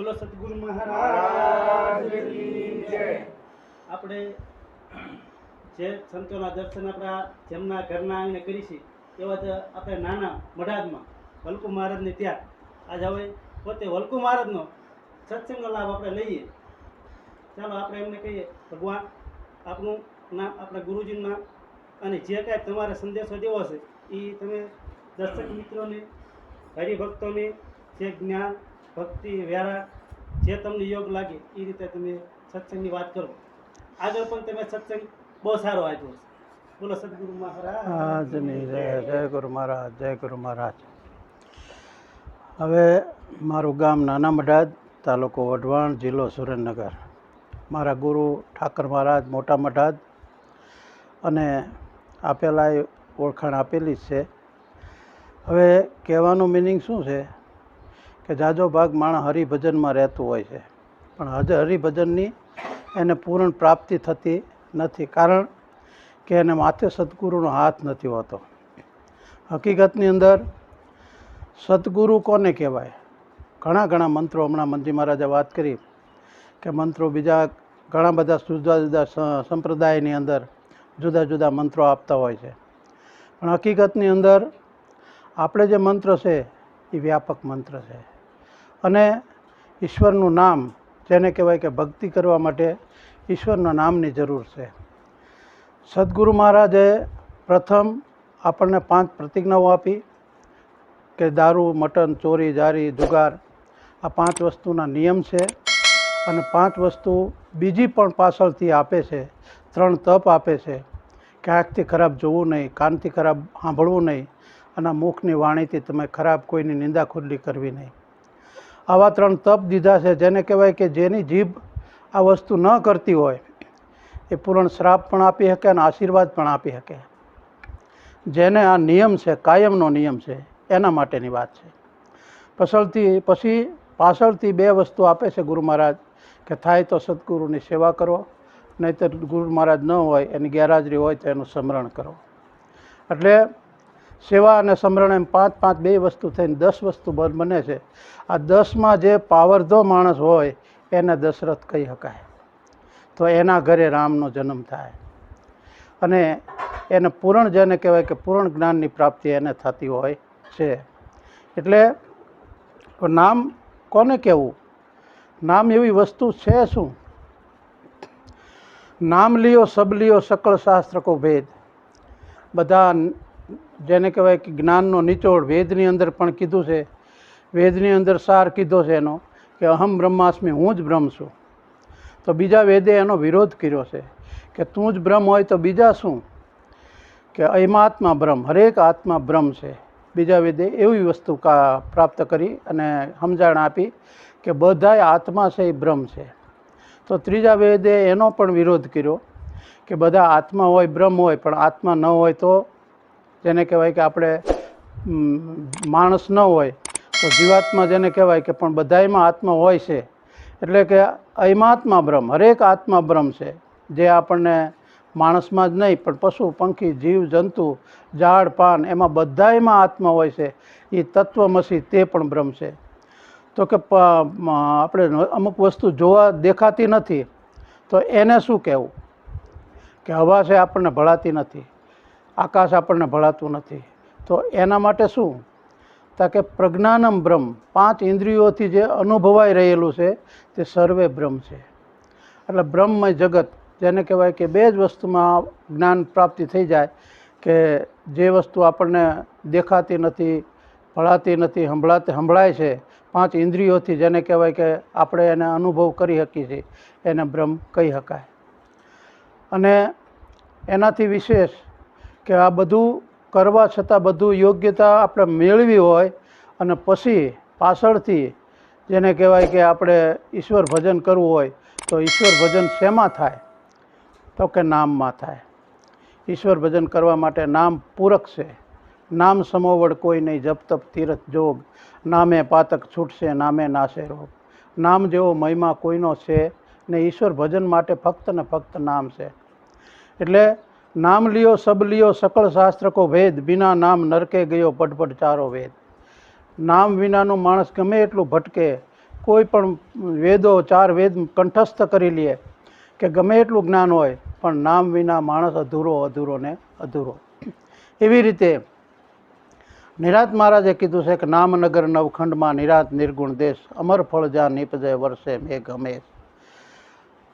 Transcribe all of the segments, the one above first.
બોલો સદગુરુ મહારાજની જય. આપણે જે સંતોના દર્શન આપણા જેમના ઘરના આવીને કરી છે એવા જ આપણે નાના મઢાદમાં વલ્કુ મહારાજને ત્યાં આજ હવે પોતે વલ્કુ મહારાજનો સત્સંગનો લાભ આપણે લઈએ. ચાલો આપણે એમને કહીએ, ભગવાન આપનું નામ, આપણા ગુરુજીનું નામ અને જે કાંઈ તમારે સંદેશો દેવો છે એ તમે દર્શક મિત્રોને, હરિભક્તોને જે જ્ઞાન ભક્તિ વ્યારા જે તમને યોગ લાગે એ રીતે તમે સત્સંગની વાત કરો. આગળ પણ તમે સત્સંગ બહુ સારો આપ્યો છે. બોલો સદગુરુ મહારાજ. જય ગુરુ મહારાજ, જય ગુરુ મહારાજ. હવે મારું ગામ નાના મઢાદ, તાલુકો વઢવાણ, જિલ્લો સુરેન્દ્રનગર. મારા ગુરુ ઠાકર મહારાજ મોટા મઢાદ, અને આપેલા ઓળખાણ આપેલી જ છે. હવે કહેવાનું મિનિંગ શું છે કે જાજો ભાગ માણસ હરિભજનમાં રહેતું હોય છે, પણ હજે હરિભજનની એને પૂર્ણ પ્રાપ્તિ થતી નથી, કારણ કે એને માથે સદગુરુનો હાથ નથી હોતો. હકીકતની અંદર સદગુરુ કોને કહેવાય? ઘણા મંત્રો, હમણાં મંજી મહારાજે વાત કરી કે મંત્રો બીજા ઘણા બધા જુદા જુદા સંપ્રદાયની અંદર જુદા જુદા મંત્રો આપતા હોય છે, પણ હકીકતની અંદર આપણે જે મંત્ર છે એ વ્યાપક મંત્ર છે. અને ઈશ્વરનું નામ, જેને કહેવાય કે ભક્તિ કરવા માટે ઈશ્વરના નામની જરૂર છે. સદગુરુ મહારાજે પ્રથમ આપણને 5 પ્રતિજ્ઞાઓ આપી કે દારૂ, મટન, ચોરી, જારી, જુગાર આ 5 વસ્તુના નિયમ છે. અને 5 વસ્તુ બીજી પણ પાછળથી આપે છે. 3 તપ આપે છે કે આંખથી ખરાબ જોવું નહીં, કાનથી ખરાબ સાંભળવું નહીં, અને મુખની વાણીથી તમે ખરાબ કોઈની નિંદા ખુલ્લી કરવી નહીં. આવા 3 તપ દીધા છે, જેને કહેવાય કે જેની જીભ આ વસ્તુ ન કરતી હોય એ પૂર્ણ શ્રાપ પણ આપી શકે અને આશીર્વાદ પણ આપી શકે. જેને આ નિયમ છે, કાયમનો નિયમ છે, એના માટેની વાત છે. પછી પાછળથી 2 વસ્તુ આપે છે ગુરુ મહારાજ કે થાય તો સદગુરુની સેવા કરો, નહીંતર ગુરુ મહારાજ ન હોય, એની ગેરહાજરી હોય તો એનું સ્મરણ કરો. એટલે સેવા અને સ્મરણ એમ 5 2 વસ્તુ થઈને 10 વસ્તુ બને છે. આ 10માં જે પાવરધો માણસ હોય એને દશરથ કહી શકાય. તો એના ઘરે રામનો જન્મ થાય અને એને પૂર્ણ, જેને કહેવાય કે પૂર્ણ જ્ઞાનની પ્રાપ્તિ એને થતી હોય છે. એટલે નામ કોને કહેવું? નામ એવી વસ્તુ છે શું? નામ લિયો સબ લિયો સકળ શાસ્ત્ર કો ભેદ. બધા જેને કહેવાય કે જ્ઞાનનો નિચોડ વેદની અંદર પણ કીધું છે. વેદની અંદર સાર કીધો છે એનો કે અહમ બ્રહ્માસ્મિ, હું જ બ્રહ્મ છું. તો બીજા વેદે એનો વિરોધ કર્યો છે કે તું જ બ્રહ્મ હોય તો બીજા શું? કે અયમાત્મા બ્રહ્મ, હરેક આત્મા બ્રહ્મ છે. બીજા વેદે એવી વસ્તુ પ્રાપ્ત કરી અને સમજણ આપી કે બધાય આત્મા છે એ બ્રહ્મ છે. તો ત્રીજા વેદે એનો પણ વિરોધ કર્યો કે બધા આત્મા હોય, બ્રહ્મ હોય, પણ આત્મા ન હોય તો, જેને કહેવાય કે આપણે માણસ ન હોય તો જીવાત્મા જેને કહેવાય કે પણ બધાયમાં આત્મા હોય છે. એટલે કે અયમાત્મા બ્રહ્મ, હરેક આત્મા બ્રહ્મ છે. જે આપણને માણસમાં જ નહીં પણ પશુ, પંખી, જીવ, જંતુ, ઝાડ, પાન એમાં બધાયમાં આત્મા હોય છે. એ તત્વમસી તે પણ બ્રહ્મ છે. તો કે આપણે અમુક વસ્તુ જોવા દેખાતી નથી તો એને શું કહેવું? કે હવા છે આપણને ભળાતી નથી, આકાશ આપણને ભળાતું નથી, તો એના માટે શું? તો કે પ્રજ્ઞાનમ બ્રહ્મ, 5 ઇન્દ્રિયોથી જે અનુભવાઈ રહેલું છે તે સર્વે બ્રહ્મ છે. એટલે બ્રહ્મમય જગત, જેને કહેવાય કે 2 જ વસ્તુમાં જ્ઞાન પ્રાપ્તિ થઈ જાય કે જે વસ્તુ આપણને દેખાતી નથી, ભળાતી નથી, સંભળાય છે, 5 ઇન્દ્રિયોથી જેને કહેવાય કે આપણે એને અનુભવ કરી શકીએ છીએ, એને બ્રહ્મ કહી શકાય. અને એનાથી વિશેષ કે આ બધું કરવા છતાં બધું યોગ્યતા આપણે મેળવી હોય અને પછી પાછળથી જેને કહેવાય કે આપણે ઈશ્વર ભજન કરવું હોય તો ઈશ્વર ભજન શેમાં થાય? તો કે નામમાં થાય. ઈશ્વર ભજન કરવા માટે નામ પૂરક છે. નામ સમોવડ કોઈ નહીં, જપ તપ તીરથ જોગ, નામે પાતક છૂટશે, નામે નાશે રોગ. નામ જેવો મહિમા કોઈનો છે ને ઈશ્વર ભજન માટે ફક્ત ને ફક્ત નામ છે. એટલે નામ લિયો સબ લિયો સકળ શાસ્ત્ર કો ભેદ, બિના નામ નરકે ગયો પટ ચારો વેદ. નામ વિનાનો માણસ ગમે એટલું ભટકે, કોઈ પણ વેદો 4 વેદ કંઠસ્થ કરી લે કે ગમે એટલું જ્ઞાન હોય પણ નામ વિના માણસ અધૂરો અધૂરો ને અધૂરો. એવી રીતે નિરાંત મહારાજે કીધું છે કે નામનગર નવખંડમાં નિરાંત નિર્ગુણ દેશ અમર ફળ જ્યાં નીપજે વર્ષે મેઘ હમેશ.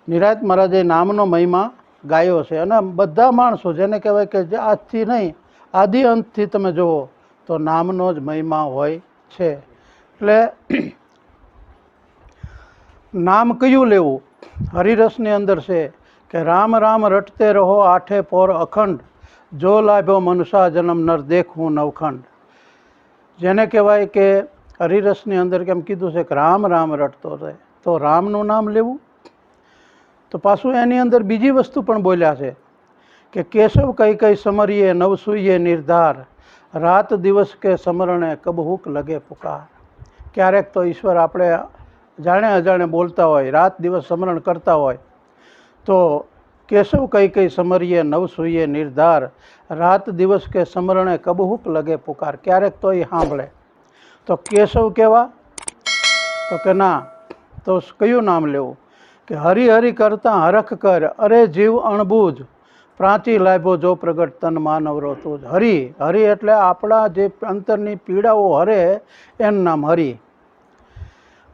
નિરાંત મહારાજે નામનો મહિમા ગાયો છે અને બધા માણસો જેને કહેવાય કે જે આજથી નહીં આદિ અંતથી તમે જુઓ તો નામનો જ મહિમા હોય છે. એટલે નામ કયું લેવું? હરિરસની અંદર છે કે રામ રામ રટતે રહો આઠે પોર અખંડ, જો લાભ્યો મનુષ્ય જન્મ નર દેખવું નવખંડ. જેને કહેવાય કે હરિરસની અંદર કેમ કીધું છે કે રામ રામ રટતો રહે, તો રામનું નામ લેવું. તો પાછું એની અંદર બીજી વસ્તુ પણ બોલ્યા છે કે કેશવ કઈ કઈ સમરીએ નવસુઈએ નિર્ધાર, રાત દિવસ કે સમરણે કબહુક લગે પુકાર. ક્યારેક તો ઈશ્વર આપણે જાણે અજાણે બોલતા હોય, રાત દિવસ સ્મરણ કરતા હોય તો કેશવ કઈ કઈ સમરીએ નવસુઈએ નિર્ધાર, રાત દિવસ કે સ્મરણે કબહુક લગે પુકાર. ક્યારેક તો એ સાંભળે. તો કેશવ કેવા? તો કે ના, તો કયું નામ લેવું? કે હરિ હરિ કરતા હરખ કર, અરે જીવ અણબૂજ, પ્રાંચી લાભો જો પ્રગટ તન માનવરો તું. હરિ હરિ એટલે આપણા જે અંતરની પીડાઓ હરે એનું નામ હરિ.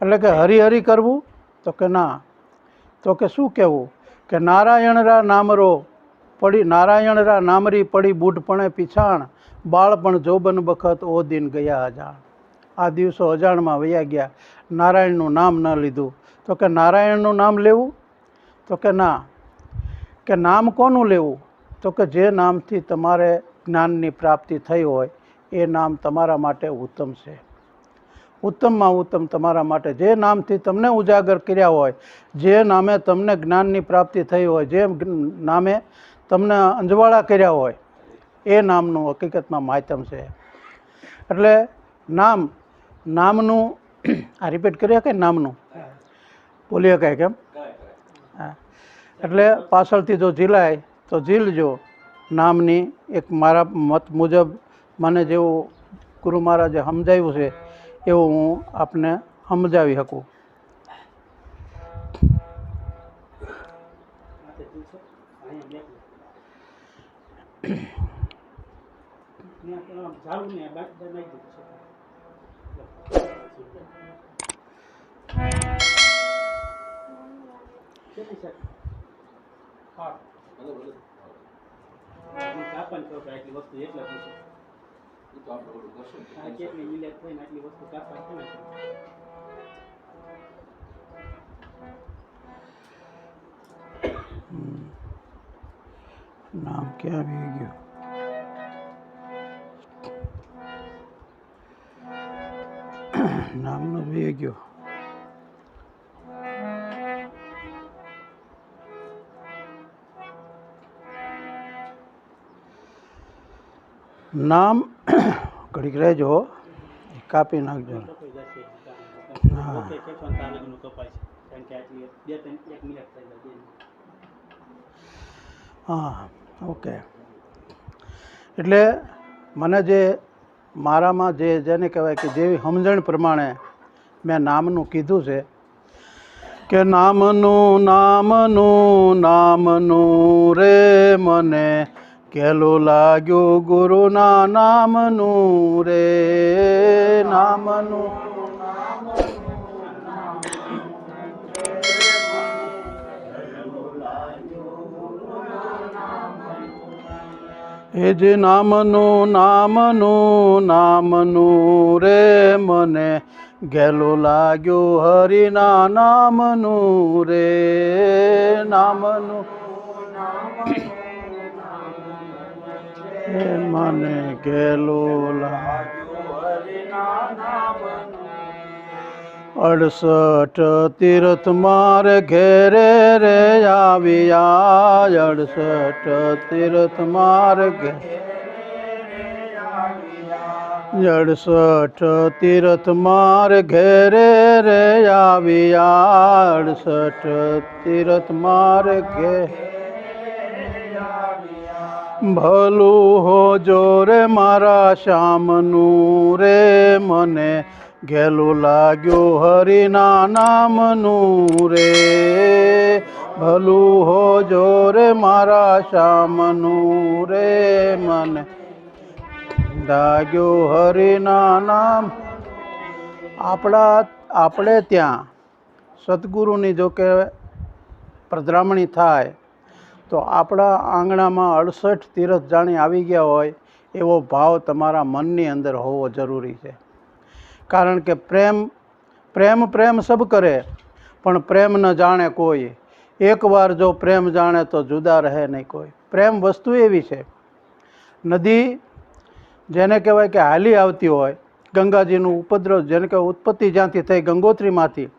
એટલે કે હરિ હરિ કરવું? તો કે ના. તો કે શું કહેવું? કે નારાયણ રા નામરો પડી, નારાયણ રા નામરી પડી બૂઢપણે પીછાણ, બાળપણ જોબન બખત ઓ દિન ગયા અજાણ. આ દિવસો અજાણમાં વયા ગયા, નારાયણનું નામ ન લીધું. તો કે નારાયણનું નામ લેવું? તો કે ના. કે નામ કોનું લેવું? તો કે જે નામથી તમારે જ્ઞાનની પ્રાપ્તિ થઈ હોય એ નામ તમારા માટે ઉત્તમ છે. ઉત્તમમાં ઉત્તમ તમારા માટે જે નામથી તમને ઉજાગર કર્યા હોય, જે નામે તમને જ્ઞાનની પ્રાપ્તિ થઈ હોય, જે નામે તમને અંજવાળા કર્યા હોય એ નામનું હકીકતમાં માધ્યમ છે. એટલે નામનું આ રિપીટ કરી શકાય? નામનું બોલી શકાય કેમ? હા. એટલે પાછળથી જો ઝીલાય તો ઝીલજો. નામની એક મારા મત મુજબ મને જેવું ગુરુ મહારાજે સમજાવ્યું છે એવું હું આપને સમજાવી શકું. નામ ક્યાં આવી ગયું? નામનું આવી ગયું. નામ ઘડીક રહેજો, કાપી નાખજો. હા હા ઓકે. એટલે મને જે મારામાં જેને કહેવાય કે જેવી સમજણ પ્રમાણે મેં નામનું કીધું છે કે નામનું નામનું નામનું રે મને કેલું લાગ્યું ગુરુના નામનું રે. નામનું એ જે નામનું નામનું નામનું રે મને ગેલું લાગ્યું હરિના નામનું રે. નામનું મને ગેલું લાગ્યું. 68 તીર્થ માર ઘેરે રે આવ્યા, 68 તીર્થ માર ઘેરે, 68 તીર્થ માર ઘેરે રે આવ્યા, 68 તીર્થ માર ઘેરે. ભલું હો જો રે મારા શ્યામનું રે મને ઘેલું લાગ્યું હરિના નામનું રે, ભલું હોજો રે મારા શ્યામનું રે, મને લાગ્યું હરિના નામ. આપણે ત્યાં સદગુરુની જો કે પધરામણી થાય તો આપણા આંગણામાં 68 તીરથ જાણી આવી ગયા હોય એવો ભાવ તમારા મનની અંદર હોવો જરૂરી છે. કારણ કે પ્રેમ સબ કરે પણ પ્રેમ ન જાણે કોઈ, એકવાર જો પ્રેમ જાણે તો જુદા રહે નહીં કોઈ. પ્રેમ વસ્તુ એવી છે, નદી જેને કહેવાય કે હાલી આવતી હોય, ગંગાજીનું ઉપદ્રવ જેને કહેવાય ઉત્પત્તિ જ્યાંથી થઈ ગંગોત્રીમાંથી,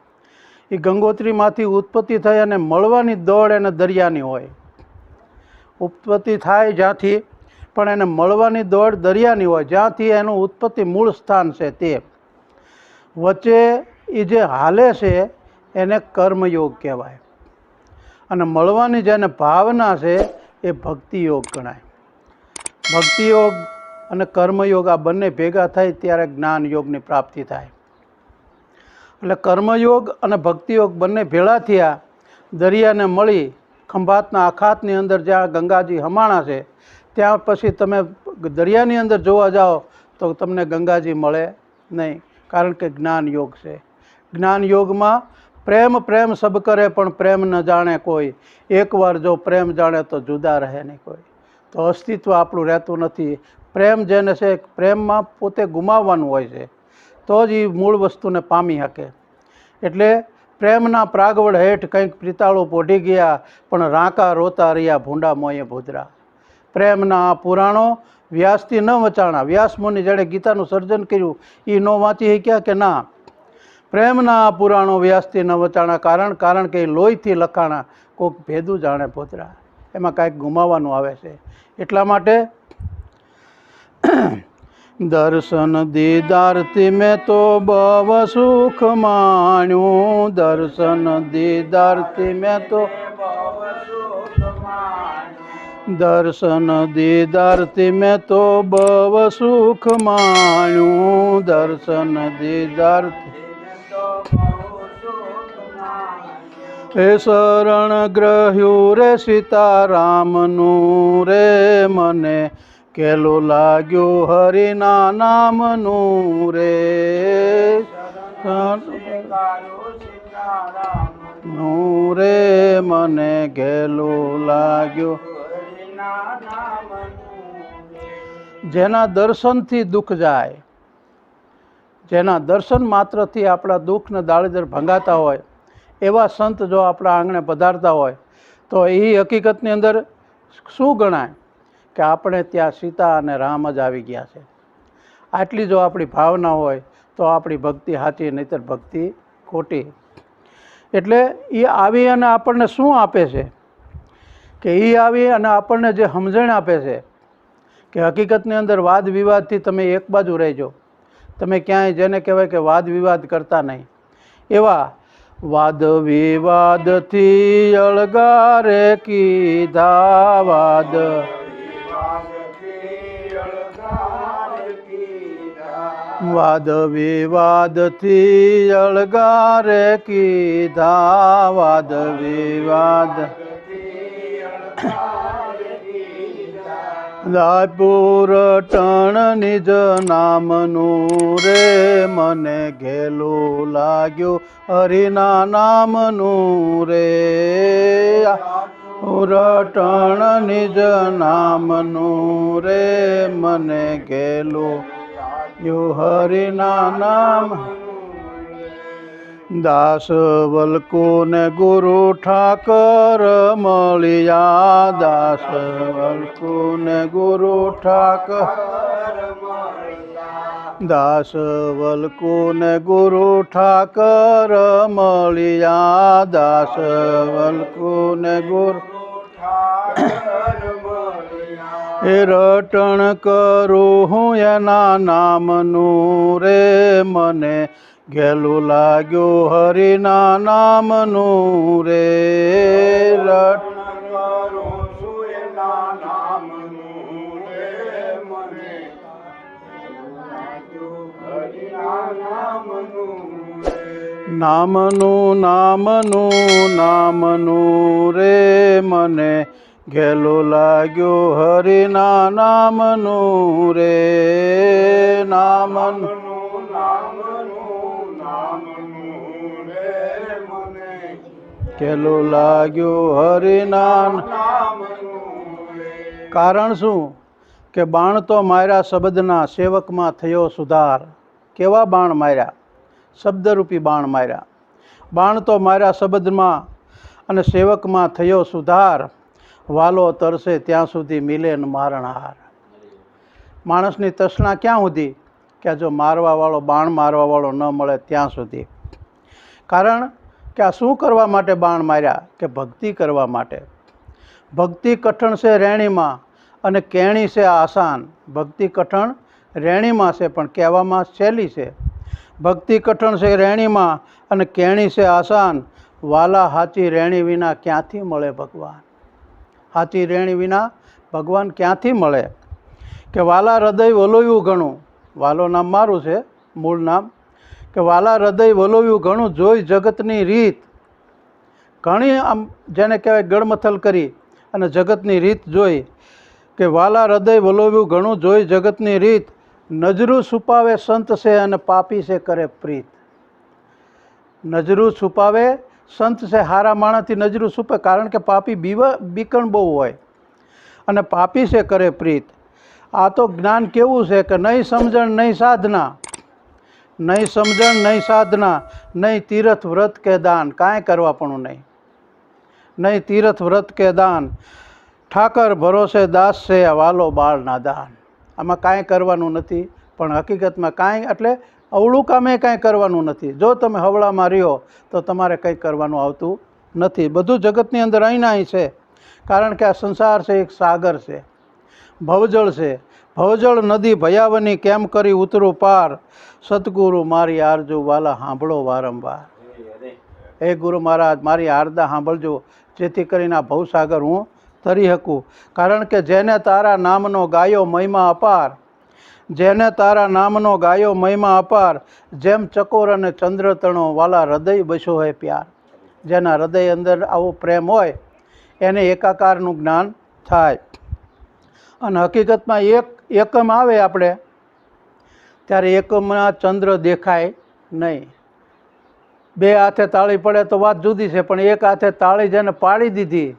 એ ગંગોત્રીમાંથી ઉત્પત્તિ થઈ અને મળવાની દોડ એને દરિયાની હોય. ઉત્પત્તિ થાય જ્યાંથી પણ એને મળવાની દોડ દરિયાની હોય, જ્યાંથી એનું ઉત્પત્તિ મૂળ સ્થાન છે તે વચ્ચે એ જે હાલે છે એને કર્મયોગ કહેવાય, અને મળવાની જેને ભાવના છે એ ભક્તિયોગ ગણાય. ભક્તિયોગ અને કર્મયોગ આ બંને ભેગા થાય ત્યારે જ્ઞાન યોગની પ્રાપ્તિ થાય. એટલે કર્મયોગ અને ભક્તિયોગ બંને ભેળા થયા, દરિયાને મળી ખંભાતના અખાતની અંદર જ્યાં ગંગાજી હમાણા છે ત્યાં પછી તમે દરિયાની અંદર જોવા જાઓ તો તમને ગંગાજી મળે નહીં, કારણ કે જ્ઞાન યોગ છે. જ્ઞાન યોગમાં પ્રેમ સબ કરે પણ પ્રેમ ન જાણે કોઈ, એકવાર જો પ્રેમ જાણે તો જુદા રહે નહીં કોઈ. તો અસ્તિત્વ આપણું રહેતું નથી. પ્રેમ જેને છે પ્રેમમાં પોતે ગુમાવવાનું હોય છે તો જ એ મૂળ વસ્તુને પામી શકે. એટલે પ્રેમના પ્રાગવડ હેઠ કંઈક પ્રિતાળો પોઢી ગયા પણ રાંકા રોતા રહ્યા ભૂંડા મોયે ભૂદરા. પ્રેમના આ પુરાણો વ્યાસથી ન વચાણા. વ્યાસ મુનિ જેણે ગીતાનું સર્જન કર્યું એ ન વાંચી શક્યા કે ના? પ્રેમના આ પુરાણો વ્યાસથી ન વચાણા, કારણ કે એ લોહીથી લખાણા. કોઈક ભેદું જાણે ભૂદરા, એમાં કાંઈક ગુમાવવાનું આવે છે. એટલા માટે દર્શન દીદારથી મેં તો બવ સુખ માણ્યું, દર્શન દીદારથી મેં તો દર્શન દીદારથી મેં તો બવ સુખ માણ્યું, દર્શન દીદારથી એ શરણ ગ્રહ્યું રે સીતારામનું રે, મને કેલું લાગ્યું હરિના નામનું રે, નું રે મને ઘેલું લાગ્યું. જેના દર્શનથી દુઃખ જાય, જેના દર્શન માત્રથી આપણા દુઃખને દાળેદર ભંગાતા હોય એવા સંત જો આપણા આંગણે પધારતા હોય તો એ હકીકતની અંદર શું ગણાય કે આપણે ત્યાં સીતા અને રામ જ આવી ગયા છે. આટલી જો આપણી ભાવના હોય તો આપણી ભક્તિ સાચી, નહીંતર ભક્તિ ખોટી. એટલે એ આવી અને આપણને શું આપે છે કે એ આવી અને આપણને જે સમજણ આપે છે કે હકીકતની અંદર વાદ વિવાદથી તમે એક બાજુ રહેજો. તમે ક્યાંય જેને કહેવાય કે વાદ વિવાદ કરતા નહીં. એવા વાદ વિવાદથી અળગારે કીધા, વાદ વિવાદથી અળગારે કીધા, વાદ વિવાદ રાયપુર ટણ નિજ નામનું રે, મને ઘેલું લાગ્યું હરિના નામનું રે, રટણ નિજ નામનું રે, મને ઘેલું હરિના નામ. દાસ વલ્કુ ને ગુરુ ઠાકર મળ્યા, દાસ વલ્કુ ને ગુરુ ઠાકર, દાસ વલ્કુ ને ગુરુ ઠાકર મળ્યા, દાસ વલ્કુ ને ગુરુ એ રટણ કરું હું એના નામનું રે, મને ઘેલું લાગ્યું હરિના નામનું રે, રટણ કરું છું એના નામનું રે, મને ઘેલું લાગ્યું હરિના નામનું નામનું નામનું રે મને ઘેલું લાગ્યું હરિના નામનું રે નામનું ઘેલું લાગ્યું હરિના કારણ શું કે બાણ તો માર્યા શબ્દના સેવકમાં થયો સુધાર કેવા બાણ માર્યા શબ્દરૂપી બાણ માર્યા બાણ તો માર્યા શબ્દમાં અને સેવકમાં થયો સુધાર વાલો તરસે ત્યાં સુધી મિલે ન મારણહાર માણસની તૃષ્ણા ક્યાં સુધી કે જો મારવાવાળો બાણ મારવાવાળો ન મળે ત્યાં સુધી કારણ કે આ શું કરવા માટે બાણ માર્યા કે ભક્તિ કરવા માટે ભક્તિ કઠણ છે રેણીમાં અને કેણી છે આસાન ભક્તિ કઠણ રેણીમાં છે પણ કહેવામાં સહેલી છે ભક્તિ કઠણ છે રેણીમાં અને કેણી છે આસાન વાલા હાચી રેણી વિના ક્યાંથી મળે ભગવાન હાચી રેણી વિના ભગવાન ક્યાંથી મળે કે વાલા હૃદય વલોવ્યું ઘણું વાલો નામ મારું છે મૂળ નામ કે વાલા હૃદય વલોવ્યું ઘણું જોઈ જગતની રીત ઘણી આમ જેને કહેવાય ગળમથલ કરી અને જગતની રીત જોઈ કે વાલા હૃદય વલોવ્યું ઘણું જોઈ જગતની રીત નજરું છુપાવે સંત છે અને પાપી છે કરે પ્રીત નજરું છુપાવે સંત છે હારા માણસથી નજરું છુપે કારણ કે પાપી બીકણ બહુ હોય અને પાપી છે કરે પ્રીત આ તો જ્ઞાન કેવું છે કે નહીં સમજણ નહીં સાધના નહીં સમજણ નહીં સાધના નહીં તીર્થ વ્રત કે દાન કાંઈ કરવા પણ નહીં તીર્થ વ્રત કે દાન ઠાકર ભરોસે દાસ છે વાલો બાળ નાદાન આમાં કાંઈ કરવાનું નથી પણ હકીકતમાં કાંઈ એટલે અવળું કામે કાંઈ કરવાનું નથી જો તમે હવળામાં રહ્યો તો તમારે કંઈ કરવાનું આવતું નથી બધું જગતની અંદર અહીં અહીં છે કારણ કે આ સંસાર છે એક સાગર છે ભવજળ છે ભવજળ નદી ભયાવની કેમ કરી ઉતરું પાર સતગુરુ મારી આરજુ વાલા સાંભળો વારંવાર હે ગુરુ મહારાજ મારી આરદા સાંભળજો જેથી કરીને આ ભવસાગર હું તરી શકું કારણ કે જેને તારા નામનો ગાયો મહિમા અપાર જેને તારા નામનો ગાયો મહિમા અપાર જેમ ચકોર અને ચંદ્ર તણો વાલા હૃદય બસ્યો હોય પ્યાર જેના હૃદય અંદર આવો પ્રેમ હોય એને એકાકારનું જ્ઞાન થાય અને હકીકતમાં એકમ આવે આપણે ત્યારે એકમમાં ચંદ્ર દેખાય નહીં બે હાથે તાળી પડે તો વાત જુદી છે પણ એક હાથે તાળી જેને પાડી દીધી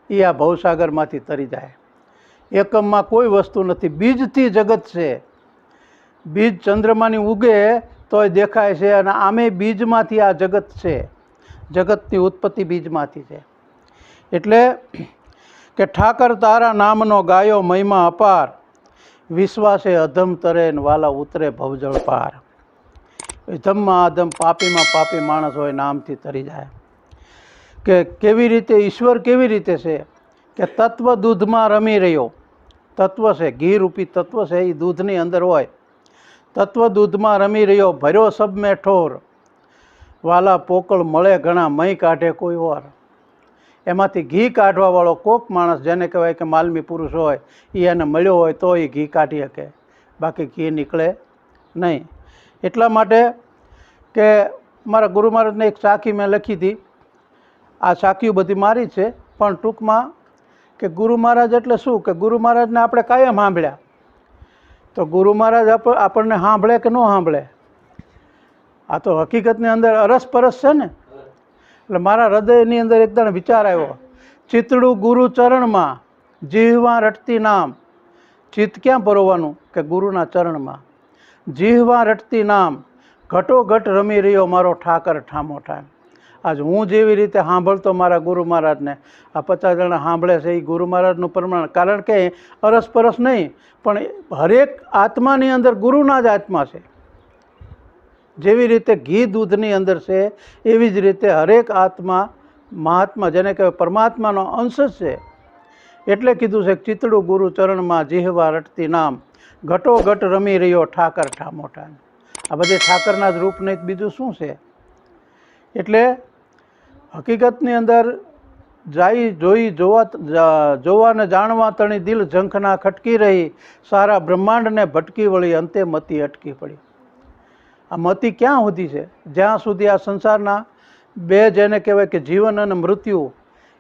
એ આ ભવસાગરમાંથી તરી જાય એકમમાં કોઈ વસ્તુ નથી બીજથી જગત છે બીજ ચંદ્રમાની ઉગે તોય દેખાય છે અને આમે બીજમાંથી આ જગત છે જગતની ઉત્પત્તિ બીજમાંથી છે એટલે કે ઠાકર તારા નામનો ગાયો મહિમા અપાર વિશ્વાસે અધમ તરે ને વાલા ઉતરે ભવજળ પાર અધમમાં અધમ પાપીમાં પાપી માણસ હોય નામથી તરી જાય કે કેવી રીતે ઈશ્વર કેવી રીતે છે કે તત્વ દૂધમાં રમી રહ્યો તત્વ છે ઘી રૂપી તત્વ છે એ દૂધની અંદર હોય તત્વ દૂધમાં રમી રહ્યો ભર્યો સબ મેં ઠોર વાલા પોકળ મળે ઘણા મહી કાઢે કોઈ ઓર એમાંથી ઘી કાઢવાવાળો કોક માણસ જેને કહેવાય કે માલમી પુરુષ હોય એ એને મળ્યો હોય તો એ ઘી કાઢી શકે બાકી ઘી નીકળે નહીં એટલા માટે કે મારા ગુરુ મહારાજને એક સાખી મેં લખી હતી આ સાખીઓ બધી મારી છે પણ ટૂંકમાં કે ગુરુ મહારાજ એટલે શું કે ગુરુ મહારાજને આપણે કાયમ સાંભળ્યા તો ગુરુ મહારાજ આપણને સાંભળે કે ન સાંભળે આ તો હકીકતની અંદર અરસપરસ છે ને એટલે મારા હૃદયની અંદર એકદમ વિચાર આવ્યો ચિતડું ગુરુ ચરણમાં જીહવા રટતી નામ ચિત્ત ક્યાં પરોવાનું કે ગુરુના ચરણમાં જીહવા રટતી નામ ઘટોઘટ રમી રહ્યો મારો ઠાકર ઠામો ઠામ આજ હું જેવી રીતે સાંભળતો મારા ગુરુ મહારાજને આ 50 જણા સાંભળે છે એ ગુરુ મહારાજનું પ્રમાણ કારણ કે અરસપરસ નહીં પણ હરેક આત્માની અંદર ગુરુના જ આત્મા છે જેવી રીતે ઘી દૂધની અંદર છે એવી જ રીતે હરેક આત્મા મહાત્મા જેને કહેવાય પરમાત્માનો અંશ જ છે એટલે કીધું છે ચિતડું ગુરુ ચરણમાં જીહવા રટતી નામ ઘટોઘટ રમી રહ્યો ઠાકર ઠામો ઠામ આ બધે ઠાકરના જ રૂપ નહીં બીજું શું છે એટલે હકીકતની અંદર જોવા ને જાણવા તણી દિલ ઝંખના ખટકી રહી સારા બ્રહ્માંડને ભટકી વળી અંતે મતી અટકી પડી આ મતિ ક્યાં સુધી છે? જ્યાં સુધી આ સંસારના બે જેને કહેવાય કે જીવન અને મૃત્યુ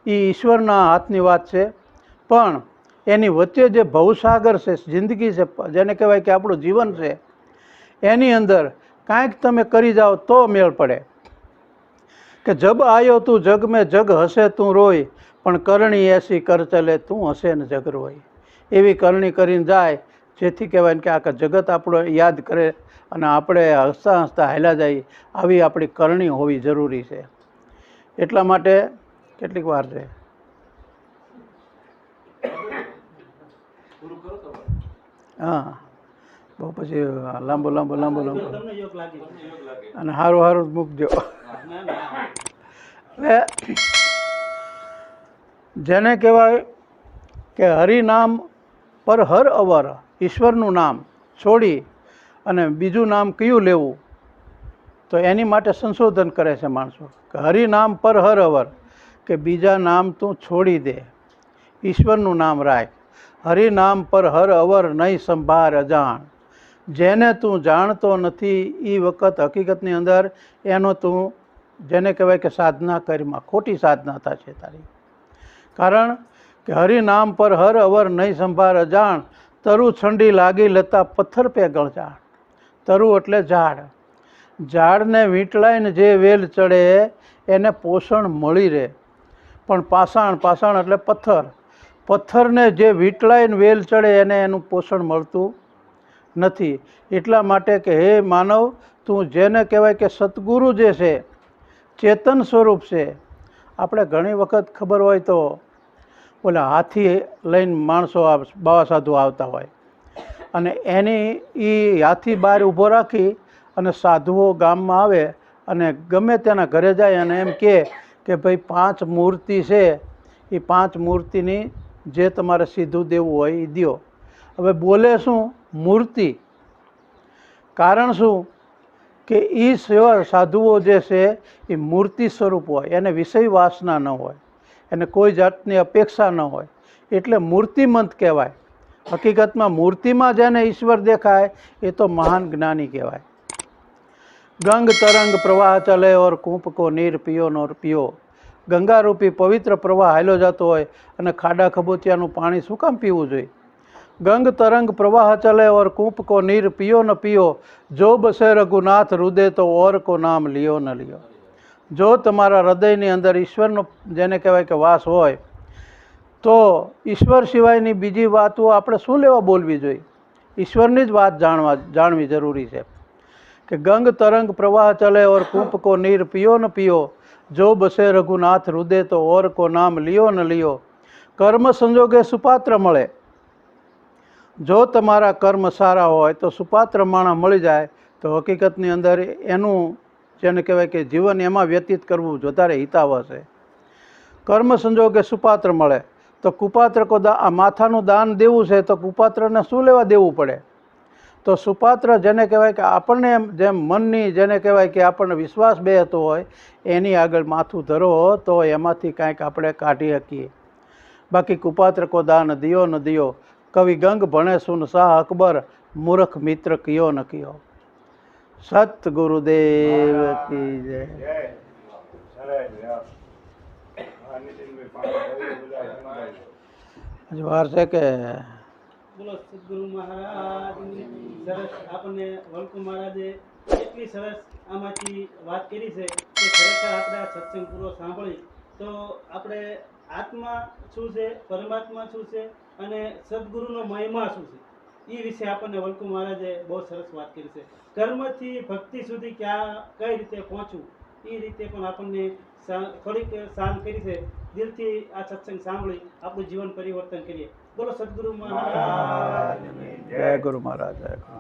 એ ઈશ્વરના હાથની વાત છે, પણ એની વચ્ચે જે ભવસાગર છે, જિંદગી છે, જેને કહેવાય કે આપણું જીવન છે, એની અંદર કાંઈક તમે કરી જાઓ તો મેળ પડે. કે જબ આયો તું જગ મેં જગ હસે તું રોય, પણ કરણી એસી કર ચલે તું હસે ને જગ રોય. એવી કરણી કરીને જાય જેથી કહેવાય કે આખા જગત આપણો યાદ કરે અને આપણે હસતા હસતા હાલ્યા જાય. આવી આપણી કરણી હોવી જરૂરી છે. એટલા માટે કેટલીક વાર છે. હા, બહુ પછી લાંબો તમને યોગ લાગે અને સારું જ મૂકજો. ના ના એટલે જેને કહેવાય કે હરિનામ પર હર અવર, ઈશ્વરનું નામ છોડી અને બીજું નામ કયું લેવું, તો એની માટે સંશોધન કરે છે માણસો કે હરિનામ પર હર અવર, કે બીજા નામ તું છોડી દે, ઈશ્વરનું નામ રાખ. હરિનામ પર હર અવર નહીં સંભાર અજાણ. જેને તું જાણતો નથી એ વખત હકીકતની અંદર એનો તું જેને કહેવાય કે સાધના કરીમાં ખોટી સાધના થશે તારી. કારણ કે હરિનામ પર હર અવર નહીં સંભાર અજાણ, તરુ છંડી લાગી લેતા પથ્થર પે ગળજાણ. તરુ એટલે ઝાડ. ઝાડને વીંટળાઈને જે વેલ ચડે એને પોષણ મળી રહે, પણ પાષાણ એટલે પથ્થર, પથ્થરને જે વીંટળાઈને વેલ ચડે એને એનું પોષણ મળતું નથી. એટલા માટે કે હે માનવ, તું જેને કહેવાય કે સદગુરુ જે છે, ચેતન સ્વરૂપ છે. આપણે ઘણી વખત ખબર હોય તો ઓલા હાથી લઈને માણસો બાવા સાધુ આવતા હોય અને એની એ હાથી બહાર ઊભો રાખી અને સાધુઓ ગામમાં આવે અને ગમે તેના ઘરે જાય અને એમ કહે કે ભાઈ 5 મૂર્તિ છે, એ 5 મૂર્તિની જે તમારે સીધું દેવું હોય એ દ્યો. હવે બોલે શું? મૂર્તિ. કારણ શું? કે એ સેવા સાધુઓ જે છે એ મૂર્તિ સ્વરૂપ હોય, એને વિષય વાસના ન હોય, એને કોઈ જાતની અપેક્ષા ન હોય, એટલે મૂર્તિમંત કહેવાય. હકીકતમાં મૂર્તિમાં જેને ઈશ્વર દેખાય એ તો મહાન જ્ઞાની કહેવાય. ગંગ તરંગ પ્રવાહ ચલે ઓર કૂપ કો નીર પિયો નોર પિયો. ગંગારૂપી પવિત્ર પ્રવાહ હાલ્યો જતો હોય અને ખાડા ખબોચિયાનું પાણી શું કામ પીવું જોઈએ? ગંગ તરંગ પ્રવાહ ચલે ઓર કૂપ કો નીર પિયો ન પિયો, જો બસે રઘુનાથ હૃદય તો ઓર કો નામ લિયો ન લિયો. જો તમારા હૃદયની અંદર ઈશ્વરનો જેને કહેવાય કે વાસ હોય તો ઈશ્વર સિવાયની બીજી વાતો આપણે શું લેવા બોલવી જોઈએ? ઈશ્વરની જ વાત જાણવી જરૂરી છે. કે ગંગ તરંગ પ્રવાહ ચલે ઓર કૂપ કો નીર પિયો ન પિયો, જો બસે રઘુનાથ હૃદય તો ઓર કો નામ લિયો ન લિયો. કર્મ સંજોગે સુપાત્ર મળે. જો તમારા કર્મ સારા હોય તો સુપાત્ર માણસ મળી જાય તો હકીકતની અંદર એનું જેને કહેવાય કે જીવન એમાં વ્યતીત કરવું વધારે હિતાવહ છે. કર્મ સંજોગે સુપાત્ર મળે તો કુપાત્ર કો આ માથાનું દાન દેવું છે તો કુપાત્રને શું લેવા દેવું પડે? તો સુપાત્ર જેને કહેવાય કે આપણને જેમ મનની જેને કહેવાય કે આપણને વિશ્વાસ બેસતો હોય એની આગળ માથું ધરો તો એમાંથી કાંઈક આપણે કાઢી શકીએ. બાકી કુપાત્ર કો દાન દિયો ન દિયો, કવિ ગંગ ભણે સુન શાહ અકબર, મૂર્ખ મિત્ર કિયો ન કિયો. સત ગુરુદેવ કી જય. હજુ વાર છે કે? બોલો સદગુરુ મહારાજ. સરસ આપણને વલ્કુ મહારાજે એટલી સરસ આમાંથી વાત કરી છે કે ખરેખર આપણે આ સત્સંગ પૂરો સાંભળી તો આપણે આત્મા શું છે, પરમાત્મા શું છે અને સદગુરુનો મહિમા શું છે એ વિશે આપણને વલ્કુ મહારાજે બહુ સરસ વાત કરી છે. કર્મથી ભક્તિ સુધી કઈ રીતે પહોંચવું એ રીતે પણ આપણને થોડીક શાંત કરી છે. દિલથી આ સત્સંગ સાંભળી આપણું જીવન પરિવર્તન કરીએ. બોલો સદગુરુ મહારાજ. જય ગુરુ મહારાજ. જય ગુરુ.